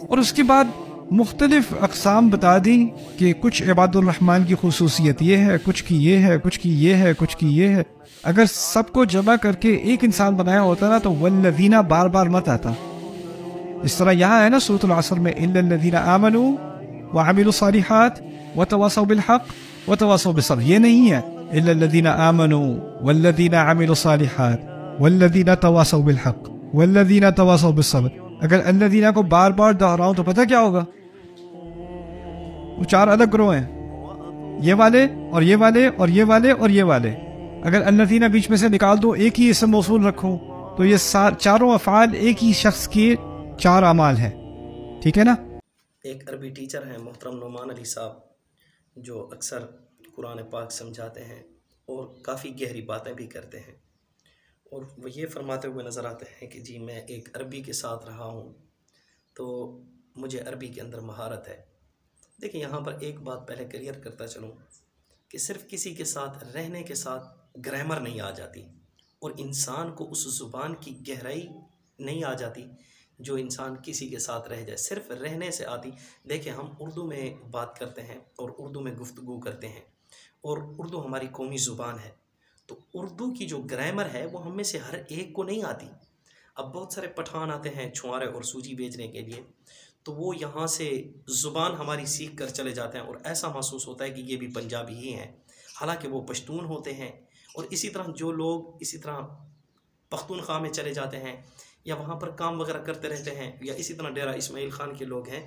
और उसके बाद मुख्तलिफ अक़साम बता दी कि कुछ इबादुर रहमान की खुसूसियत ये है, कुछ की ये है, कुछ की ये है, कुछ की ये है। अगर सबको जमा करके एक इंसान बनाया होता ना तो वल्लज़ीना बार बार मत आता। इस तरह यहाँ है ना सूरतुल असर में, इल्लल्लज़ीना आमनू व अमिलु सालिहात व तवासौ बिल हक़ व तवासौ बिस सब्र। ये नहीं है इल्लल्लज़ीना आमनू वल्लज़ीना अमिलु सालिहात वल्लज़ीना तवासौ बिल हक़ वल्लज़ीना तवासौ बिस सब्र। अगर अल्लज़ीना को बार बार दोहराऊं तो पता क्या होगा? वो चार अलग ग्रोह हैं, ये वाले और ये वाले और ये वाले और ये वाले। अगर अल्लज़ीना बीच में से निकाल दो, एक ही इसम मौसूल रखूं, तो ये चारों अफ़आल एक ही शख्स के चार अमाल हैं। ठीक है ना? एक अरबी टीचर हैं मोहतरम नुमान अली साहब, जो अक्सर कुरान पाक समझाते हैं और काफ़ी गहरी बातें भी करते हैं। और वो ये फरमाते हुए नज़र आते हैं कि जी मैं एक अरबी के साथ रहा हूँ तो मुझे अरबी के अंदर महारत है। देखिए यहाँ पर एक बात पहले क्लियर करता चलूँ कि सिर्फ किसी के साथ रहने के साथ ग्रामर नहीं आ जाती और इंसान को उस ज़ुबान की गहराई नहीं आ जाती जो इंसान किसी के साथ रह जाए, सिर्फ रहने से आती। देखिए हम उर्दू में बात करते हैं और उर्दू में गुफ्तगू करते हैं और उर्दू हमारी कौमी ज़ुबान है, तो उर्दू की जो ग्रामर है वो हम में से हर एक को नहीं आती। अब बहुत सारे पठान आते हैं छुआरे और सूजी बेचने के लिए, तो वो यहाँ से ज़ुबान हमारी सीख कर चले जाते हैं और ऐसा महसूस होता है कि ये भी पंजाबी ही हैं, हालांकि वो पश्तून होते हैं। और इसी तरह जो लोग इसी तरह पख्तूनख्वा में चले जाते हैं या वहाँ पर काम वगैरह करते रहते हैं, या इसी तरह डेरा इस्माइल ख़ान के लोग हैं,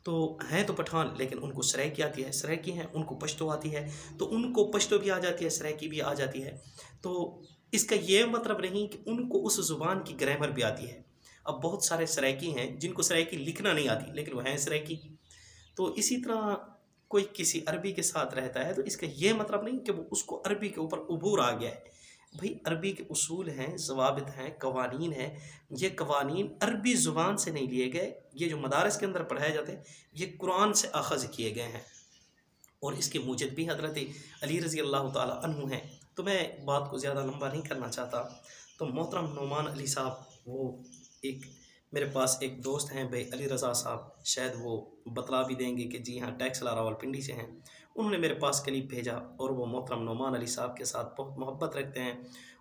तो हैं तो पठान लेकिन उनको सराइकी आती है, सराइकी हैं, उनको पश्तो आती है, तो उनको पश्तो भी आ जाती है, सराइकी भी आ जाती है। तो इसका ये मतलब नहीं कि उनको उस ज़ुबान की ग्रामर भी आती है। अब बहुत सारे सराइकी हैं जिनको सराइकी लिखना नहीं आती लेकिन वो हैं सराइकी। तो इसी तरह कोई किसी अरबी के साथ रहता है तो इसका ये मतलब नहीं कि वो उसको अरबी के ऊपर उबूर आ गया है। भाई अरबी के उसूल हैं, ज़वाबित हैं, कवानीन हैं। ये कवानीन अरबी ज़ुबान से नहीं लिए गए, ये जो मदारस के अंदर पढ़ाए जाते हैं ये कुरान से अख़ज़ किए गए हैं और इसके मूजिद भी हज़रत अली रज़ी अल्लाह ताला अन्हु हैं। तो मैं बात को ज़्यादा लंबा नहीं करना चाहता। तो मोहतरम नुमान अली साहब, वो एक मेरे पास एक दोस्त हैं भाई अली रज़ा साहब, शायद वो बतला भी देंगे कि जी हाँ टैक्सला रावलपिंडी से हैं। उन्होंने मेरे पास क्लिप भेजा और वो मोहतरम नुमान अली साहब के साथ बहुत मोहब्बत रखते हैं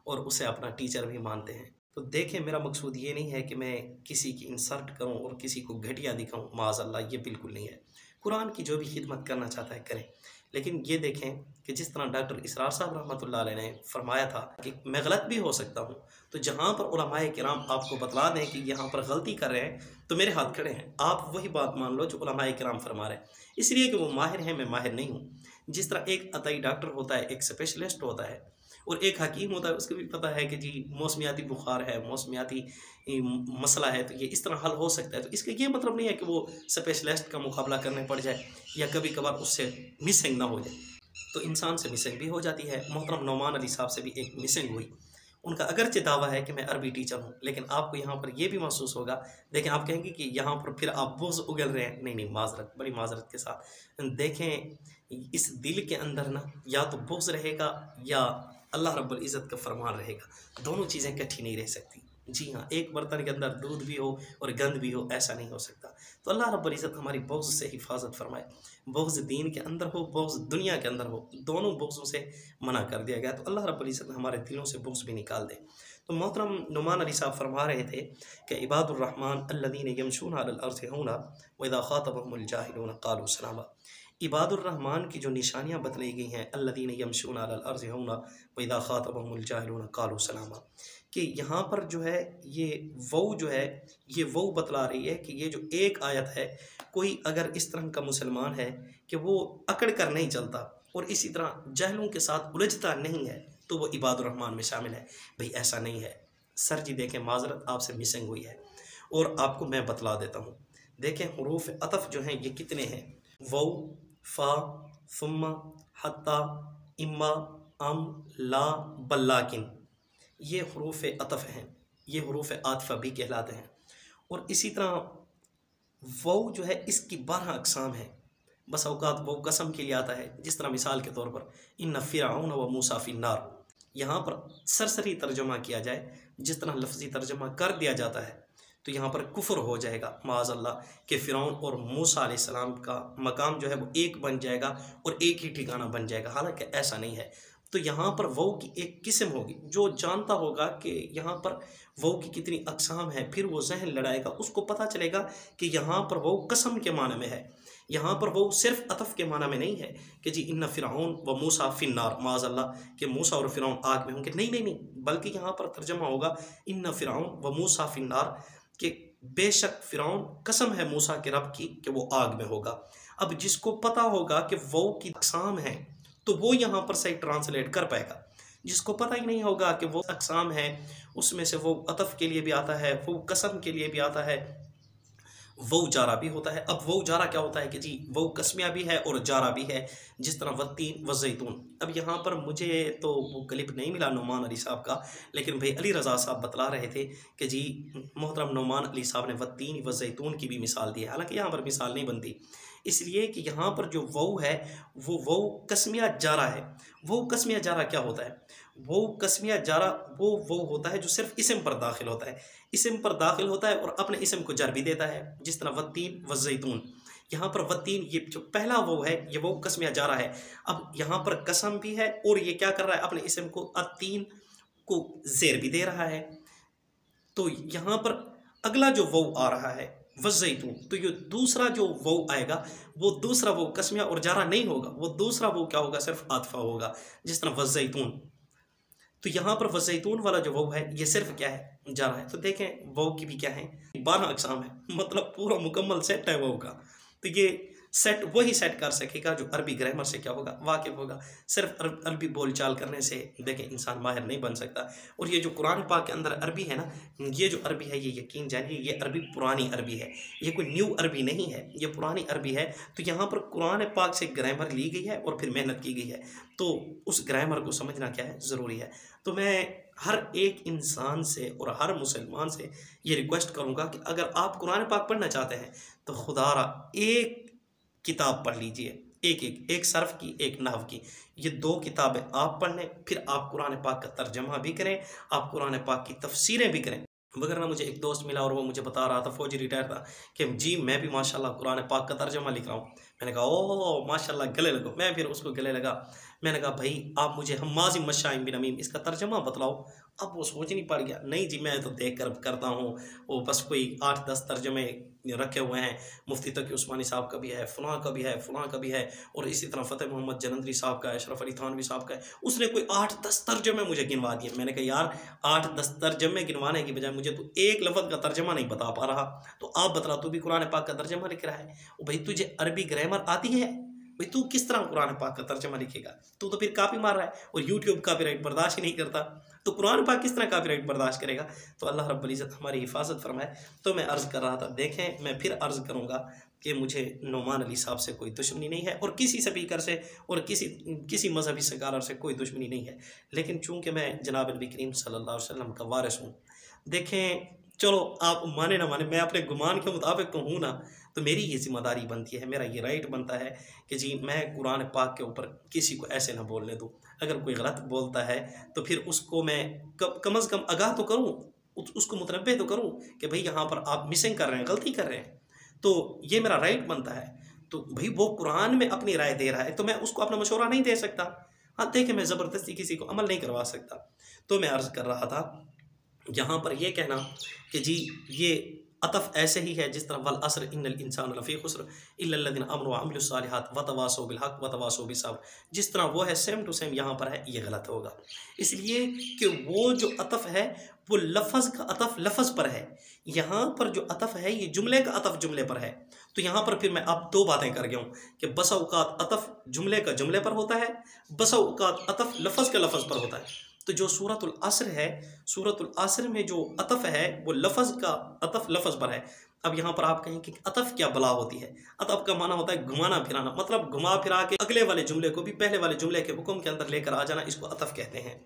और उसे अपना टीचर भी मानते हैं। तो देखें मेरा मकसूद ये नहीं है कि मैं किसी की इंसल्ट करूं और किसी को घटिया दिखाऊं, माज़अल्लाह ये बिल्कुल नहीं है। कुरान की जो भी खिदमत करना चाहता है करें, लेकिन ये देखें कि जिस तरह डॉक्टर इसरार साहब रहमतुल्लाह अलैह ने फरमाया था कि मैं गलत भी हो सकता हूँ, तो जहाँ पर उलमाए किराम आपको बतला दें कि यहाँ पर गलती कर रहे हैं तो मेरे हाथ खड़े हैं, आप वही बात मान लो जो उलमाए किराम फरमा रहे हैं, इसलिए कि वो माहिर हैं, मैं माहिर नहीं हूँ। जिस तरह एक अताई डॉक्टर होता है, एक स्पेशलिस्ट होता है और एक हकीम होता है, उसको भी पता है कि जी मौसमियाती बुखार है, मौसमियाती मसला है, तो ये इस तरह हल हो सकता है। तो इसका ये मतलब नहीं है कि वो स्पेशलिस्ट का मुकाबला करने पड़ जाए या कभी कभार उससे मिसिंग ना हो जाए। तो इंसान से मिसिंग भी हो जाती है। मोहतरम नुमान अली साहब से भी एक मिसिंग हुई। उनका अगरचे दावा है कि मैं अरबी टीचर हूँ, लेकिन आपको यहाँ पर यह भी महसूस होगा, देखें आप कहेंगे कि यहाँ पर फिर आप बुग़्ज़ उगल रहे हैं। नहीं, माजरत, बड़ी माजरत के साथ देखें, इस दिल के अंदर ना या तो बुग़्ज़ रहेगा या अल्लाह रब्बुल इज़्ज़त का फरमान रहेगा। दोनों चीज़ें इकट्ठी नहीं रह सकती। जी हाँ, एक बर्तन के अंदर दूध भी हो और गंद भी हो, ऐसा नहीं हो सकता। तो अल्लाह रब्बुल इज़्ज़त हमारी बुग़्ज़ से हिफाजत फरमाए। बुग़्ज़ दीन के अंदर हो, बुग़्ज़ दुनिया के अंदर हो, दोनों बुग़्ज़ों से मना कर दिया गया। तो अल्लाह रब्बुल इज़्ज़त हमारे दिलों से बुग़्ज़ भी निकाल दे। तो मोहतरम नुमान अली साहब फरमा रहे थे कि इबादुर रहमान अल्लज़ीना यमशूना अलल अर्ज़ि हौना व इज़ा ख़ातबहुमुल जाहिलूना क़ालू सलामा। इबादुर रहमान की जो निशानियाँ बतलाई गई हैं, अल्लज़ीना यमशूना अलल अर्ज़ि हौना व इज़ा ख़ातबहुमुल जाहिलूना क़ालू सलामा, कि यहाँ पर जो है ये वो जो है ये वो बतला रही है कि ये जो एक आयत है, कोई अगर इस तरह का मुसलमान है कि वो अकड़ कर नहीं चलता और इसी तरह जहलों के साथ उलझता नहीं है, तो वो इबादुर रहमान में शामिल है। भाई ऐसा नहीं है सर जी। देखें माजरत आपसे मिसिंग हुई है और आपको मैं बतला देता हूँ। देखें हुरूफ अतफ जो हैं ये कितने हैं, वौ, फ़ा, सुम्मा, हत्ता, इम्मा, अम, ला, बल्लाकिन, ये हुरूफ अतफ हैं, ये हुरूफ आतिफ़ा भी कहलाते हैं। और इसी तरह वौ जो है इसकी 12 अक़साम हैं। बस औकात वो कसम के लिए आता है, जिस तरह मिसाल के तौर पर इन्ना फ़िरऔन व मूसा फ़िन्नार, यहाँ पर सरसरी तर्जुमा किया जाए, जिस तरह लफ्ज़ी तर्जुमा कर दिया जाता है तो यहाँ पर कुफ्र हो जाएगा माअज़ल्लाह कि फ़िरौन और मूसा अलैहिस्सलाम का मकाम जो है वो एक बन जाएगा और एक ही ठिकाना बन जाएगा, हालांकि ऐसा नहीं है। तो यहाँ पर वो की एक किस्म होगी, जो जानता होगा कि यहाँ पर वो की कितनी अक़साम है, फिर वो जहन लड़ाएगा, उसको पता चलेगा कि यहाँ पर वो कसम के माने में है, यहाँ पर वो सिर्फ अतफ़ के माना में नहीं है कि जी इन्ना फ़िरऔन व मूसा फ़िन्नार, माअज़ल्लाह कि मूसा और फ़िरऔन आग में होंगे, नहीं नहीं नहीं, बल्कि यहाँ पर तर्जमा होगा इन्ना फ़िरऔन व मूसा फ़िन्नार, कि बेशक फ़िरऔन कसम है मूसा के रब की कि वो आग में होगा। अब जिसको पता होगा कि वो की अक़साम है तो वो यहाँ पर सही ट्रांसलेट कर पाएगा। जिसको पता ही नहीं होगा कि वो अक़साम है, उसमें से वो अतफ़ के लिए भी आता है, वो कसम के लिए भी आता है, वो जारा भी होता है। अब वो जारा क्या होता है कि जी वो कस्मिया भी है और जारा भी है, जिस तरह वत्तीन व ज़ैतून। अब यहाँ पर मुझे तो वो क्लिप नहीं मिला नुमान अली साहब का, लेकिन भाई अली रज़ा साहब बतला रहे थे कि जी मोहतरम नुमान अली साहब ने वत्तीन व ज़ैतून की भी मिसाल दी है। हालांकि यहाँ पर मिसाल नहीं बनती, इसलिए कि यहाँ पर जो वो है वो कस्मिया जारा है। वो कस्मिया जारा क्या होता है? वो कस्मिया जारा वो होता है जो सिर्फ इसम पर दाखिल होता है, इसम पर दाखिल होता है और अपने इसम को जर भी देता है, जिस तरह वत्तीन व ज़ैतून। यहाँ पर वत्तीन ये जो पहला वो है, ये वो कस्मिया जारा है। अब यहाँ पर कसम भी है और ये क्या कर रहा है, अपने इसम को अत्तीन को ज़ेर भी दे रहा है। तो यहाँ पर अगला जो वो आ रहा है वज़ैतून, तो ये दूसरा जो वो आएगा, वो दूसरा वो कस्मिया और जारा नहीं होगा, वो दूसरा वो क्या होगा, सिर्फ आतफा होगा, जिस तरह वज़ैतून। तो यहाँ पर वज़ैतून वाला जो वो है ये सिर्फ क्या है, जारा है। तो देखें वो की भी क्या है, 12 अक़साम है, मतलब पूरा मुकम्मल सेट है वो का। तो ये सेट वही सेट कर सकेगा जो अरबी ग्रामर से क्या होगा, वाकिफ़ होगा। सिर्फ अरबी बोलचाल करने से देखें इंसान माहिर नहीं बन सकता। और ये जो कुरान पाक के अंदर अरबी है ना, ये जो अरबी है, ये यकीन जानिए ये अरबी पुरानी अरबी है, ये कोई न्यू अरबी नहीं है, ये पुरानी अरबी है। तो यहाँ पर कुरान पाक से ग्रामर ली गई है और फिर मेहनत की गई है, तो उस ग्रामर को समझना क्या है, ज़रूरी है। तो मैं हर एक इंसान से और हर मुसलमान से ये रिक्वेस्ट करूँगा कि अगर आप कुरान पाक पढ़ना चाहते हैं तो खुदारा एक किताब पढ़ लीजिए, एक सर्फ की, एक नाहव की। ये 2 किताबें आप पढ़ लें, फिर आप कुरान पाक का तर्जमा भी करें, आप कुरान पाक की तफसीरें भी करें। वगैरह मुझे एक दोस्त मिला और वो मुझे बता रहा था, फौजी रिटायर था, कि जी मैं भी माशाल्लाह कुरान पाक का तर्जमा लिख रहा हूँ। मैंने कहा ओह माशाल्लाह, गले लगो। मैं फिर उसको गले लगा, मैंने कहा भाई आप मुझे हम्माज़ मशाइम बिन अमीम इसका तर्जमा बतलाओ। अब वो सोच नहीं पड़ गया, नहीं जी मैं तो देख कर करता हूँ, वो बस कोई 8-10 तर्जमे रखे हुए हैं, मुफ्ती तकी उस्मानी साहब का भी है, फ़लाँ का भी है, फ़लाँ का भी है, और इसी तरह फ़तेह मोहम्मद जलंधरी साहब का है, अशरफ अली थानवी साहब का है। उसने कोई 8-10 तर्जमे मुझे गिनवा दिए। मैंने कहा यार 8-10 तर्जमे गिनवाने की बजाय मुझे तो एक लफ्ज़ का तर्जमा नहीं बता पा रहा, तो आप बतला, तू भी कुरान पाक का तर्जमा लिख रहा है, भाई तुझे अरबी ग्रामर आती है, भाई तू किस तरह कुरान पाक का तर्जमा लिखेगा? तू तो फिर कापी मार रहा है, और यूट्यूब कॉपीराइट बर्दाश्त ही नहीं करता, तो कुरान पाक किस तरह कॉपीराइट बर्दाश्त करेगा? तो अल्लाह रब्बुल इज़्ज़त हमारी हिफाजत फरमाए। तो मैं अर्ज़ कर रहा था, देखें मैं फिर अर्ज़ करूँगा कि मुझे नुमान अली साहब से कोई दुश्मनी नहीं है, और किसी स्पीकर से और किसी मजहबी स्कॉलर से कोई दुश्मनी नहीं है, लेकिन चूँकि मैं जनाब नबी करीम सल्लल्लाहु अलैहि वसल्लम का वारिस हूँ। देखें चलो आप माने ना माने, मैं अपने गुमान के मुताबिक तो हूँ ना, तो मेरी ये जिम्मेदारी बनती है, मेरा ये राइट बनता है कि जी मैं कुरान पाक के ऊपर किसी को ऐसे ना बोलने दूँ। अगर कोई गलत बोलता है तो फिर उसको मैं कम अज़ कम आगाह तो करूँ, उसको मुतनब्बे तो करूँ कि भाई यहाँ पर आप मिसिंग कर रहे हैं, गलती कर रहे हैं, तो ये मेरा राइट बनता है। तो भाई वो कुरान में अपनी राय दे रहा है, तो मैं उसको अपना मशवरा नहीं दे सकता। हाँ देखें, मैं ज़बरदस्ती किसी को अमल नहीं करवा सकता। तो मैं अर्ज़ कर रहा था यहाँ पर यह कहना कि जी ये अतफ़ ऐसे ही है जिस तरह वल अस्र इन्नल इंसान लफ़ी खुस्र इल्लल्लज़ीना आमनु व अमिलुस सालिहात व तवासौ बिल हक़ व तवासौ बिस सब्र, जिस तरह वो है सेम टू सेम यहाँ पर है, ये गलत होगा। इसलिए कि वो जो अतफ़ है वो लफ़ज़ का अतफ़ लफ़ज़ पर है, यहाँ पर जो अतफ़ है ये जुमले का अतफ़ जुमले पर है। तो यहाँ पर फिर मैं अब 2 बातें कर गया हूँ कि बसा औक़ात अतफ़ जुमले का जुमले पर होता है, बसा औक़ात अतफ़ लफ़ज़ का लफ़ज़ पर होता है। तो जो सूरतुल अस्र है, सूरतुल अस्र में जो अतफ़ है वो लफ़ज़ का अतफ़ लफ़ज़ पर है। अब यहाँ पर आप कहें कि अतफ़ क्या बला होती है? अतफ़ का माना होता है घुमाना फिराना, मतलब घुमा फिरा के अगले वाले जुमले को भी पहले वाले जुमले के हुक्म के अंदर लेकर आ जाना, इसको अतफ़ कहते हैं।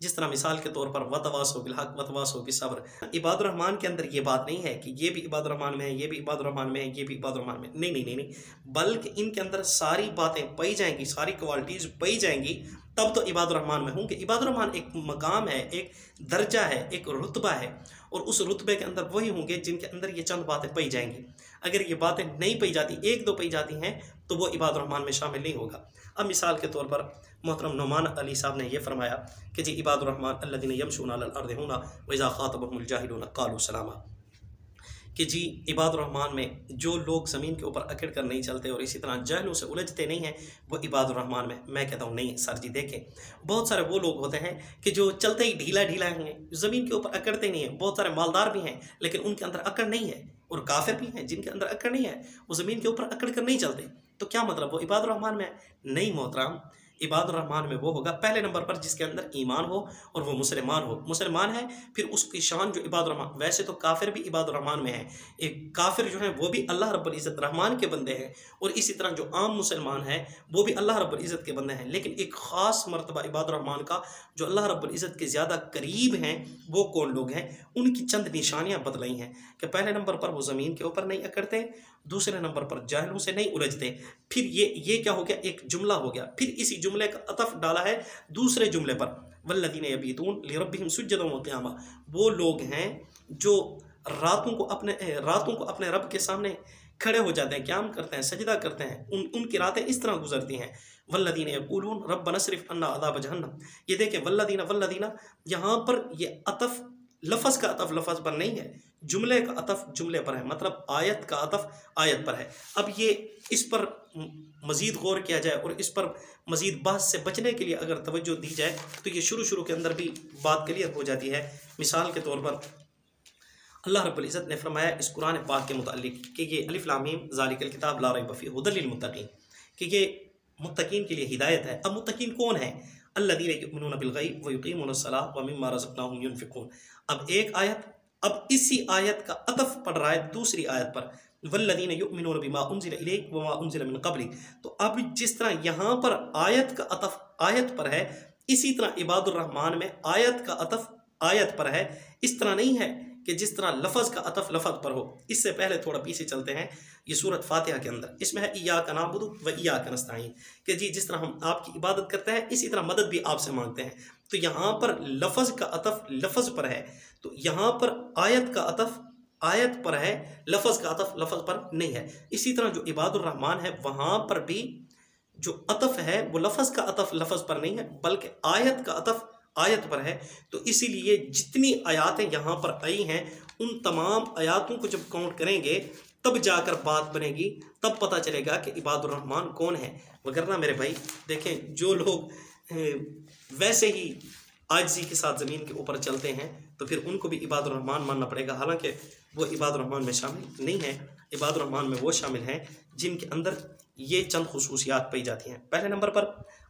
जिस तरह मिसाल के तौर पर वतवासो बिल हक़ वतवासो बिस सब्र, इबादुर रहमान के अंदर ये बात नहीं है कि ये भी इबादुर रहमान में है, ये भी इबादुर रहमान में है, ये भी इबादुर रहमान में, नहीं नहीं नहीं नहीं, बल्कि इनके अंदर सारी बातें पाई जाएंगी, सारी क्वालिटीज़ पाई जाएंगी, तब तो इबादुर रहमान में होंगे। इबादुर रहमान एक मकाम है, एक दर्जा है, एक रुतबा है, और उस रुतबे के अंदर वही होंगे जिनके अंदर ये चंद बातें पाई जाएंगी। अगर ये बातें नहीं पाई जाती, एक दो पाई जाती हैं, तो वो इबादुर रहमान में शामिल नहीं होगा। अब मिसाल के तौर पर मोहतरम नुमान अली साहब ने यह फरमाया कि जी इबादुर रहमान अल्लज़ीना यमशूना अलल अर्ज़ि हौना व इज़ा ख़ातबहुमुल जाहिलून क़ालू सलामा, कि जी इबादुर रहमान में जो लोग ज़मीन के ऊपर अकड़ कर नहीं चलते और इसी तरह जहलों से उलझते नहीं हैं, वो इबादुर रहमान में। मैं कहता हूँ नहीं सर जी, देखें बहुत सारे वो लोग होते हैं कि जो चलते ही ढीला ढीला हैं, ज़मीन के ऊपर अकड़ते नहीं हैं। बहुत सारे मालदार भी हैं लेकिन उनके अंदर अकड़ नहीं है, और काफिर भी हैं जिनके अंदर अकड़ नहीं है, वो ज़मीन के ऊपर अकड़ कर नहीं चलते। तो क्या मतलब वो इबादुर रहमान में नहीं? मोहतरम, इबादुर रहमान में वो होगा पहले नंबर पर जिसके अंदर ईमान हो और वो मुसलमान हो। मुसलमान है फिर उसकी शान जो इबादुर रहमान, वैसे तो काफिर भी इबादुर रहमान में है। एक काफिर जो है वो भी अल्लाह रब्बुल इज़्ज़त रहमान के बंदे हैं, और इसी तरह जो आम मुसलमान है वो भी अल्लाह रब्बुल इज़्ज़त के बंदे हैं। लेकिन एक ख़ास मरतबा इबादुर रहमान का जो अल्लाह रब्बुल इज़्ज़त के ज़्यादा करीब हैं, वो कौन लोग हैं? उनकी चंद निशानियाँ बतलाई हैं कि पहले नंबर पर वो ज़मीन के ऊपर नहीं अकड़ते, दूसरे नंबर पर जाहिलों से नहीं उलझते। फिर ये क्या हो गया? एक जुमला हो गया। फिर इसी जुमले का अतफ डाला है दूसरे जुमले पर, वल्लज़ीना यबीतून लिरब्बिहिम सुज्जदन व क़ियामा, वो लोग हैं जो रातों को अपने रब के सामने खड़े हो जाते हैं, क़याम करते हैं, सजदा करते हैं। उनकी रातें इस तरह गुजरती हैं। वल्लज़ीना यक़ूलून रब्बना अस्रिफ़ अन्ना अज़ाब जहन्नम, ये देखें वल्लज़ीना यहाँ पर ये अतफ लफ्ज़ का अतफ लफ्ज़ पर नहीं है, जुमले का अतफ जुमले पर है, मतलब आयत का अतफ आयत पर है। अब ये इस पर मज़ीद गौर किया जाए और इस पर मज़ीद बहस से बचने के लिए अगर तवज्जो दी जाए तो ये शुरू के अंदर भी बात क्लियर हो जाती है। मिसाल के तौर पर अल्लाह रब्बुल इज़्ज़त ने फरमाया इस कुरान पाक के मुताल्लिक़ कि ये अलिफ़ लाम मीम ज़ालिकल किताब ला रैब फ़ीह हुदल लिल मुत्तक़ीन, कि ये मुत्तक़ीन के लिए हिदायत है। अब मुत्तक़ीन कौन है? अल्लज़ीना युमिनूना बिल गैब व युक़ीमूनस्सलात व मिम्मा रज़क़नाहुम युनफ़िक़ून। अब एक आयत, अब इसी आयत का अतफ पड़ रहा है दूसरी आयत पर, वल्लज़ीना युमिनूना बिमा उन्ज़िला इलैक व मा उन्ज़िला मिन क़ब्लिक। तो अब जिस तरह यहाँ पर आयत का अतफ आयत पर है, इसी तरह इबादुर रहमान में आयत का अतफ आयत पर है। इस तरह नहीं है कि जिस तरह लफ्ज़ का अतफ लफ्ज़ पर हो। इससे पहले थोड़ा पीछे चलते हैं, ये सूरत फातिहा के अंदर इसमें है इय्याका नअबुदु व इय्याका नस्तईन, कि जी जिस तरह हम आपकी इबादत करते हैं इसी तरह मदद भी आपसे मांगते हैं। तो यहाँ पर लफ्ज़ का अतफ लफ्ज़ पर है, तो यहाँ पर आयत का अतफ आयत पर है, लफ्ज़ का अतफ लफ्ज़ पर नहीं है। इसी तरह जो इबादुर रहमान है वहाँ पर भी जो अतफ है वो लफ्ज़ का अतफ लफ्ज़ पर नहीं है बल्कि आयत का अतफ आयत पर है। तो इसीलिए जितनी आयातें यहाँ पर आई हैं उन तमाम आयातों को जब काउंट करेंगे तब जाकर बात बनेगी, तब पता चलेगा कि इबादुर रहमान कौन है। वगरना मेरे भाई देखें, जो लोग वैसे ही आजिज़ी के साथ ज़मीन के ऊपर चलते हैं तो फिर उनको भी इबादुर रहमान मानना पड़ेगा, हालांकि वो इबादुर रहमान में शामिल नहीं है। इबादुर रहमान में वो शामिल हैं जिनके अंदर ये चंद खुसूसियात पाई जाती हैं। पहले नंबर पर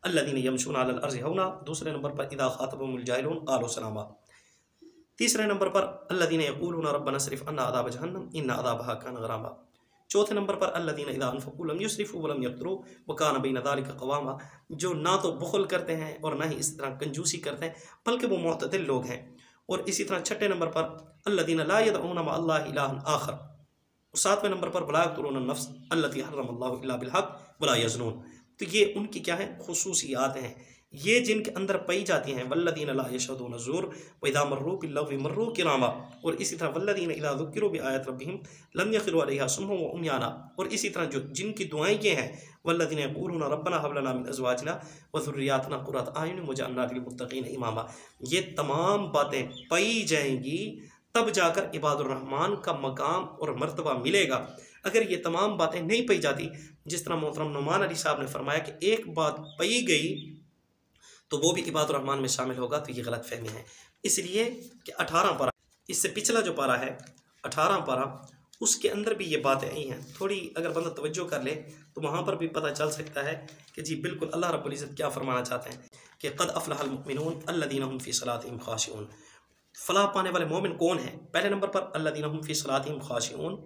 अल्लज़ीना यमशूना अलल अर्ज़ि हौना, दूसरे नंबर पर इज़ा ख़ातबहुमुल जाहिलून क़ालू सलामा, तीसरे नंबर पर अल्लज़ीना यक़ूलूना रब्बना अस्रिफ़ अन्ना अज़ाब जहन्नम इन्ना अज़ाबहा कान गरामा, चौथे नंबर पर अल्लज़ीना इज़ा अनफ़क़ू लम युस्रिफ़ू व लम यक़्तुरू व कान बैन ज़ालिका क़वामा, जो ना तो बुख़ल करते हैं और ना ही इस तरह कंजूसी करते हैं बल्कि वो मुअतदिल लोग हैं। और इसी तरह छठे नंबर पर अल्लज़ीना ला यदऊना मा अल्लाहि इलाहन आखर, और सातवें नंबर पर वला यक़्तुलून नफ्स अल्लती हर्रमल्लाहु इल्ला बिल हक़ वला यज़नून। तो ये उनकी क्या है? खुसूसियात हैं, ये जिनके अंदर पाई जाती हैं। वल्लज़ीना ला यशहदून ज़ूर व इज़ा मर्रू बिल्लग़्वी मर्रू किरामा, और इसी तरह वल्लज़ीना इज़ा ज़ुक्किरू बिआयाति रब्बिहिम लम यख़िरू अलैहा सुम्मन व उम्याना, और इसी तरह जो जिनकी दुआएं ये हैं वल्लज़ीना यक़ूलूना रब्बना हब लना मिन अज़वाजिना व ज़ुर्रिय्यातिना क़ुर्रता अयुन वजअलना लिल मुत्तक़ीना इमामा। ये तमाम बातें पाई जाएंगी तब जाकर इबादुर रहमान का मकाम और मर्तबा मिलेगा। अगर ये तमाम बातें नहीं पाई जाती, जिस तरह मोहतरम नुमान अली साहब ने फरमाया कि एक बात पाई गई तो वो भी इबादुर रहमान में शामिल होगा, तो ये गलत फहमी है। इसलिए कि 18 पारा, इससे पिछला जो पारा है 18 पारा, उसके अंदर भी ये बातें आई हैं। थोड़ी अगर बंदा तवज्जो कर ले तो वहाँ पर भी पता चल सकता है कि जी बिल्कुल अल्लाह रब्बुल इज़्ज़त क्या फरमाना चाहते हैं कि क़द अफ़लहल मुमिनून अल्लज़ीना हुम फ़ी सलातिहिम ख़ाशिऊन। फ़लाह पाने वाले मोमिन कौन है? पहले नंबर पर अल्लज़ीना हुम फ़ी सलातिहिम ख़ाशिऊन,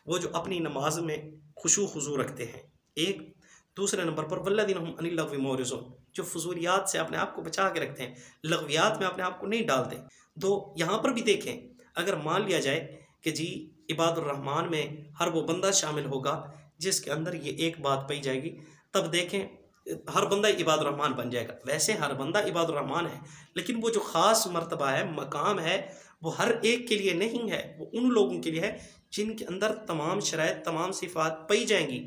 वो जो अपनी नमाज में खुशू खुजू रखते हैं, एक। दूसरे नंबर पर वल्लज़ीना हुम अनिल लग़्वी मुअरिज़ून, जो फजूलियात से अपने आप को बचा के रखते हैं, लग़वियात में अपने आप को नहीं डालते। तो यहाँ पर भी देखें, अगर मान लिया जाए कि जी इबादुर रहमान में हर वो बंदा शामिल होगा जिसके अंदर ये एक बात पाई जाएगी, तब देखें हर बंदा इबादुर रहमान बन जाएगा। वैसे हर बंदा इबादुर रहमान है, लेकिन वो जो ख़ास मर्तबा है, मकाम है, वो हर एक के लिए नहीं है, वो उन लोगों के लिए है जिनके अंदर तमाम शराइत तमाम सिफात पाई जाएंगी,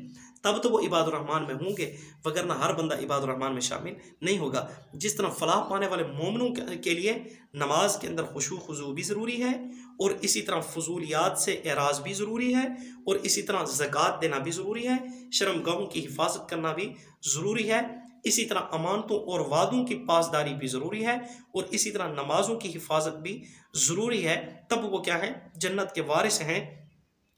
तब तो वो इबादुर रहमान में होंगे, वगरना हर बंदा इबादुर रहमान में शामिल नहीं होगा। जिस तरह फलाह पाने वाले मोमिनों के लिए नमाज के अंदर खुशू खुजू भी ज़रूरी है, और इसी तरह फजूलियात से एराज भी ज़रूरी है, और इसी तरह ज़कात देना भी ज़रूरी है, शर्मगाहों की हिफाजत करना भी ज़रूरी है, इसी तरह अमानतों और वादों की पासदारी भी ज़रूरी है, और इसी तरह नमाजों की हिफाजत भी ज़रूरी है, तब वो क्या है, जन्नत के वारिस हैं।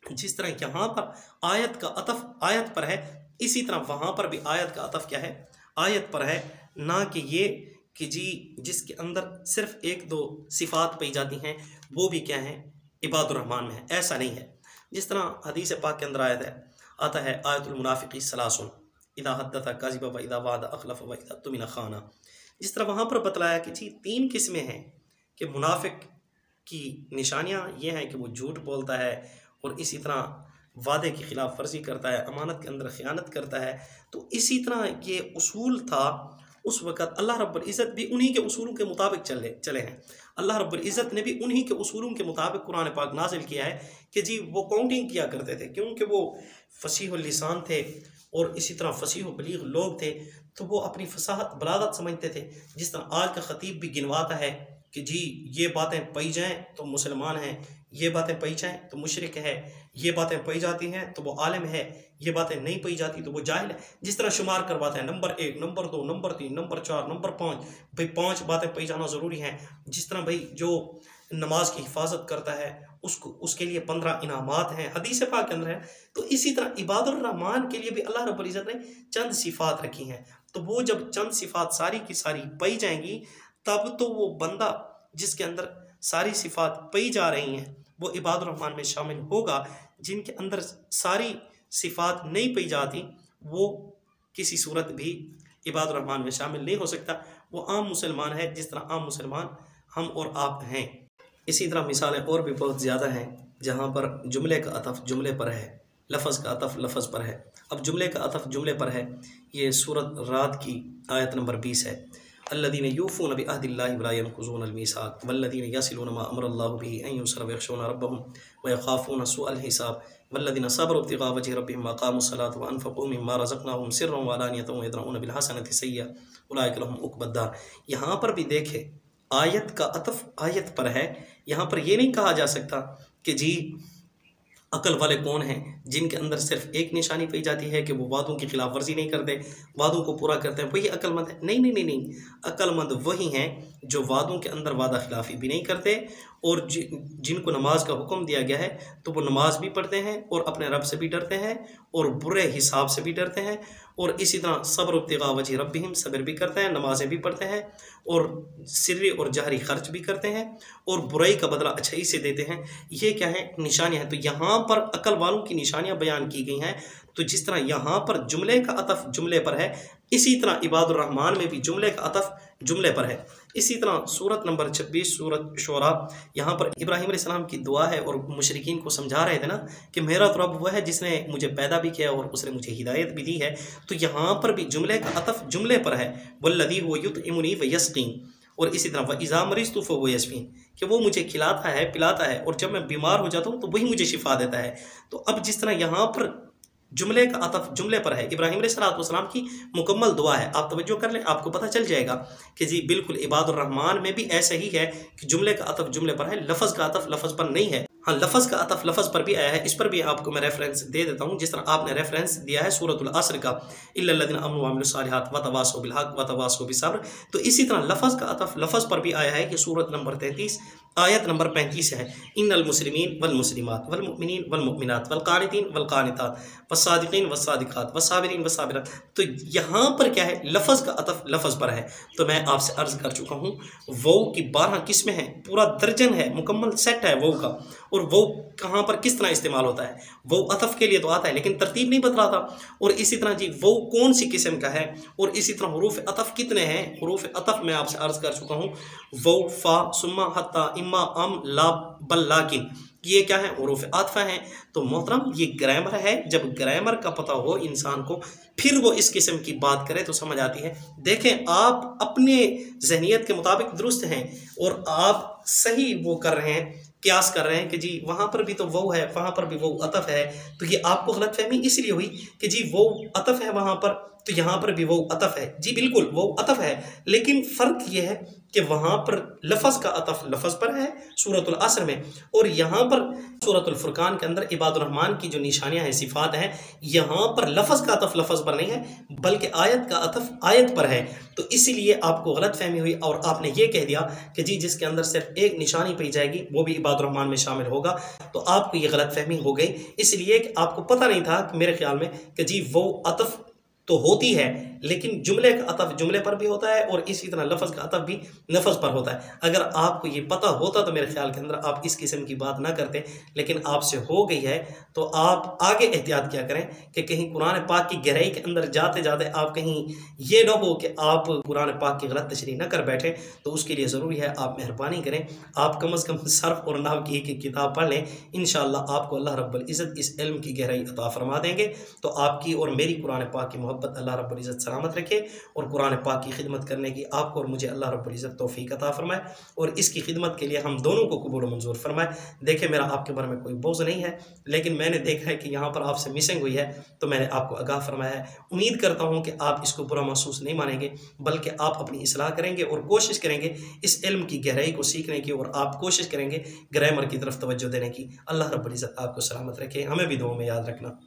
जिस तरह यहाँ पर आयत का अतफ आयत पर है, इसी तरह वहाँ पर भी आयत का अतफ क्या है, आयत पर है, ना कि ये कि जी जिसके अंदर सिर्फ एक दो सिफात पाई जाती हैं वो भी क्या है, इबादुर रहमान में है, ऐसा नहीं है। जिस तरह हदीस पाक के अंदर आता है आयतुल मुनाफिकी सलासुन इदा हद्दता काज़िबा व इदा वादा अखलफ व इदा तुमिना खाना। जिस तरह वहाँ पर बतलाया कि जी 3 किस्में हैं कि मुनाफिक की निशानियाँ ये हैं कि वो झूठ बोलता है, और इसी तरह वादे की खिलाफ वर्जी करता है, अमानत के अंदर ख़यानत करता है। तो इसी तरह ये उसूल था उस वक़्त, अल्लाह रब्बुल इज़्ज़त भी उन्हीं के उसूलों के मुताबिक चले हैं। अल्लाह रब्बुल इज़्ज़त ने भी उन्हीं के उसूलों के मुताबिक कुरान पाक नाजिल किया है कि जी वो काउंटिंग किया करते थे, क्योंकि वो फसीहुल लिसान थे और इसी तरह फसीह बलीग लोग थे, तो वो अपनी फसाहत बलागत समझते थे। जिस तरह आज का ख़तीब भी गिनवाता है कि जी ये बातें पाई जाएँ तो मुसलमान हैं, ये बातें पाई जाएँ तो मुशरिक है, ये बातें पाई जाती हैं तो वो आलिम है, ये बातें नहीं पाई जाती तो वो जाहिल है। जिस तरह शुमार करवाते हैं number 1, number 2, number 3, number 4, number 5, भाई 5 बातें पाई जाना ज़रूरी हैं। जिस तरह भाई जो नमाज की हिफाजत करता है उसके लिए 15 इनामात हैं, हदीस पाक के अंदर है। तो इसी तरह इबादुर रहमान के लिए भी अल्लाह रब्बुल इज़्ज़त ने चंद सिफ़ात रखी हैं, तो वो जब चंद सिफ़ात सारी की सारी पाई जाएंगी तब तो वो बंदा जिसके अंदर सारी सिफ़ात पाई जा रही हैं वो इबादुर रहमान में शामिल होगा। जिनके अंदर सारी सिफ़ात नहीं पाई जाती वो किसी सूरत भी इबादुर रहमान में शामिल नहीं हो सकता, वो आम मुसलमान है जिस तरह आम मुसलमान हम और आप हैं। इसी तरह मिसालें और भी बहुत ज़्यादा हैं जहाँ पर जुमले का अतफ जुमले पर है, लफ्ज़ का अतफ लफ्ज़ पर है। अब जुमले का अतफ जुमले पर है, ये सूरत रात की आयत नंबर 20 है। अल्लज़ीना यूफ़ूना बिअहदिल्लाहि वला यनक़ुज़ूनल मीसाक़ वल्लज़ीना यसिलूना मा अमरल्लाहु बिही अन युसला व यख़शौना रब्बहुम व यख़ाफ़ूना सूअल हिसाब वल्लज़ीना सबरू इब्तिग़ाअ वजहि रब्बिहिम व अक़ामुस्सलाता व अनफ़क़ू मिम्मा रज़क़नाहुम सिर्रन व अलानियतन व यद्रऊना बिल हसनति सय्य्अह उलाइका लहुम उक़बद्दार। यहाँ पर भी देखें आयत का अतफ आयत पर है। यहाँ पर ये नहीं कहा जा सकता कि जी अकल वाले कौन हैं जिनके अंदर सिर्फ एक निशानी पाई जाती है कि वो वादों की खिलाफ वर्जी नहीं करते, वादों को पूरा करते हैं, वही अक्लमंद है। नहीं नहीं नहीं नहीं, अक्लमंद वही हैं जो वादों के अंदर वादा खिलाफी भी नहीं करते, और जिनको नमाज का हुक्म दिया गया है तो वो नमाज भी पढ़ते हैं और अपने रब से भी डरते हैं और बुरे हिसाब से भी डरते हैं, और इसी तरह सब्र इब्तिग़ाअ वजहि रब्बिहिम सब्र भी करते हैं, नमाजें भी पढ़ते हैं, और सिर्री और जहरी खर्च भी करते हैं, और बुराई का बदला अच्छाई से देते हैं। ये क्या है, निशानियाँ हैं। तो यहाँ पर अकल वालों की निशानियाँ बयान की गई हैं। तो जिस तरह यहाँ पर जुमले का अतफ जुमले पर है, इसी तरह इबादुर रहमान में भी जुमले का अतफ जुमले पर है। इसी तरह सूरत नंबर 26 सूरत शोरा, यहाँ पर इब्राहीम अलैहिस्सलाम की दुआ है और मुशरिकीन को समझा रहे थे ना कि मेरा तो रब वह है जिसने मुझे पैदा भी किया और उसने मुझे हिदायत भी दी है। तो यहाँ पर भी जुमले का अतफ जुमले पर है, वल्लज़ी हुवा युतइमुनी व यस्क़ीन, और इसी तरह व इज़ा मरिज़्तु फ़हुवा यशफ़ीन, कि वो मुझे खिलाता है पिलाता है, और जब मैं बीमार हो जाता हूँ तो वही मुझे शिफा देता है। तो अब जिस तरह यहाँ पर जुमले का अतफ जुमले पर है, इब्राहीम अलैहिस्सलाम की मुकम्मल दुआ है, आप तवज्जो कर लें, आपको पता चल जाएगा कि जी बिल्कुल इबादुर रहमान में भी ऐसा ही है कि जुमले का अतफ जुमले पर है, लफ्ज़ का अतफ लफ्ज़ पर नहीं है। हाँ, लफ्ज़ का अतफ लफ्ज़ पर भी आया है, इस पर भी आपको मैं रेफरेंस दे देता हूँ। जिस तरह आपने रेफरेंस दिया है सूरतुल असर का, इल्लल्लज़ीना आमनू व अमिलुस सालिहात व तवासौ बिल हक़ व तवासौ बिस्सब्र, तो इसी तरह लफ्ज़ का अतफ लफ्ज़ पर भी आया है कि सूरत नंबर 33 आयत नंबर 35 है, इन्नल मुस्लिमीन वल मुस्लिमात वल मुमिनीन वल मुमिनात वल कानितीन वल कानितात वस्सादिकीन वस्सादिकात वस्साबिरीन वस्साबिरात। तो यहाँ पर क्या है, लफ्ज़ का अतफ लफ्ज़ पर है। तो मैं आपसे अर्ज़ कर चुका हूँ वो की 12 किस्में हैं, पूरा दर्जन है, मुकम्मल सेट है वो का, और वो कहाँ पर किस तरह इस्तेमाल होता है। वो अतफ के लिए तो आता है लेकिन तरतीब नहीं बतलाता, और इसी तरह जी वो कौन सी किस्म का है, और इसी तरह हुरूफ अतफ कितने हैं। हुरूफ अतफ मैं आपसे अर्ज़ कर चुका हूँ, वो फा सुम्मा हत्ता इम्मा अम ला बल लाकिन, ये क्या है, हुरूफ आतफ़ा हैं। तो मोहतरम ये ग्रामर है, जब ग्रामर का पता हो इंसान को फिर वो इस किस्म की बात करे तो समझ आती है। देखें आप अपने जहनीत के मुताबिक दुरुस्त हैं और आप सही वो कर रहे हैं, क्यास कर रहे हैं कि जी वहाँ पर भी तो वो है, वहाँ पर भी वो अतफ़ है, तो ये आपको गलतफहमी इसलिए हुई कि जी वो अतफ़ है वहाँ पर तो यहाँ पर भी वो अतफ़ है। जी बिल्कुल वो अतफ़ है, लेकिन फ़र्क ये है कि वहाँ पर लफ़ज़ का अतफ़ लफ़ज़ पर है सूरतुल असर में, और यहाँ पर सूरतुल फुरकान के अंदर इबादुर रहमान की जो निशानियाँ हैं, सिफ़ात हैं, यहाँ पर लफ़ज़ का अतफ़ लफ़ज़ पर नहीं है बल्कि आयत का अतफ़ आयत पर है। तो इसीलिए आपको गलतफहमी हुई और आपने ये कह दिया कि जी जिसके अंदर सिर्फ एक निशानी पाई जाएगी वो भी इबादुर रहमान में शामिल होगा, तो आपको ये गलतफहमी हो गई। इसलिए कि आपको पता नहीं था कि मेरे ख्याल में कि जी वो अतफ़ तो होती है, लेकिन जुमले का अतफ़ जुमले पर भी होता है और इसी तरह लफ़ज़ का अतफ़ भी लफ़ज़ पर होता है। अगर आपको ये पता होता तो मेरे ख्याल के अंदर आप इस किस्म की बात ना करते, लेकिन आपसे हो गई है तो आप आगे एहतियात क्या करें कि कहीं कुरान पाक की गहराई के अंदर जाते जाते आप कहीं ये ना हो कि आप कुरान पाक की गलत तशरीह न कर बैठें। तो उसके लिए ज़रूरी है आप मेहरबानी करें, आप कम अज़ कम सर्फ़ और नाहव की एक किताब पढ़ लें। इंशाअल्लाह आपको अल्लाह रब्बुल इज़्ज़त इस इल्म की गहराई अता फरमा देंगे। तो आपकी और मेरी कुरान पाक की मोहब्बत अल्लाह रब्बुल इज़्ज़त सलामत रखे और कुरान पाक की खिदमत करने की आपको और मुझे अल्लाह रब्बुल इज़्ज़त तौफ़ीक अता फरमाए और इसकी खिदमत के लिए हम दोनों को कबूल मंजूर फरमाए। देखें मेरा आपके बारे में कोई बोझ नहीं है, लेकिन मैंने देखा है कि यहाँ पर आपसे मिसिंग हुई है तो मैंने आपको आगाह फरमाया है। उम्मीद करता हूँ कि आप इसको बुरा महसूस नहीं मानेंगे, बल्कि आप अपनी इस्लाह करेंगे और कोशिश करेंगे इस इल्म की गहराई को सीखने की, और आप कोशिश करेंगे ग्रामर की तरफ तवज्जो देने की। अल्लाह रब्बुल इज़्ज़त आपको सलामत रखे, हमें भी दुआओं में याद रखना।